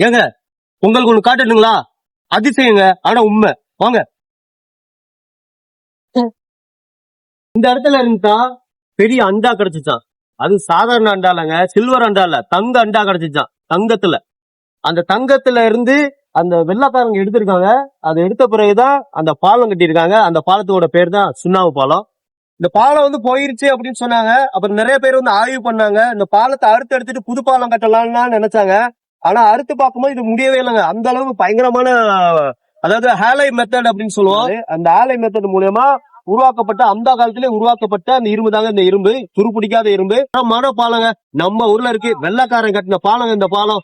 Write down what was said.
ஏங்க உங்களுக்கு ஒண்ணு காட்டணுங்களா? அதிசயங்க, ஆனா உண்மை. வாங்க. இந்த இடத்துல இருந்தா பெரிய அண்டா கிடைச்சிச்சான். அது சாதாரண அண்டா இல்லங்க, சில்வர் அண்டா இல்ல, தங்க அண்டா கிடைச்சிச்சான். தங்கத்துல, அந்த தங்கத்துல இருந்து அந்த வெள்ளக்காரங்க எடுத்திருக்காங்க. அதை எடுத்த பிறகுதான் அந்த பாலம் கட்டியிருக்காங்க. அந்த பாலத்தோட பேர் தான் சுண்ணாம்பு பாலம். இந்த பாலம் வந்து போயிருச்சு அப்படின்னு சொன்னாங்க. அப்புறம் நிறைய பேர் வந்து ஆய்வு பண்ணாங்க. இந்த பாலத்தை அறுத்து எடுத்துட்டு புது பாலம் கட்டலாம்னு நினைச்சாங்க. ஆனா அறுத்து பார்க்கும்போது இது முடியவே இல்லைங்க. அந்த அளவுக்கு பயங்கரமான, அதாவது ஹேலை மெத்தட் அப்படின்னு சொல்லுவோம். அந்த ஹேலை மெத்தட் மூலமா உருவாக்கப்பட்ட, அந்த காலத்திலே உருவாக்கப்பட்ட அந்த இரும்பு தாங்க இந்த இரும்பு. துருப்பிடிக்காத இரும்பு. மன பாலங்க நம்ம ஊர்ல இருக்கு. வெள்ளக்காரன் கட்டின பாலங்க இந்த பாலம்.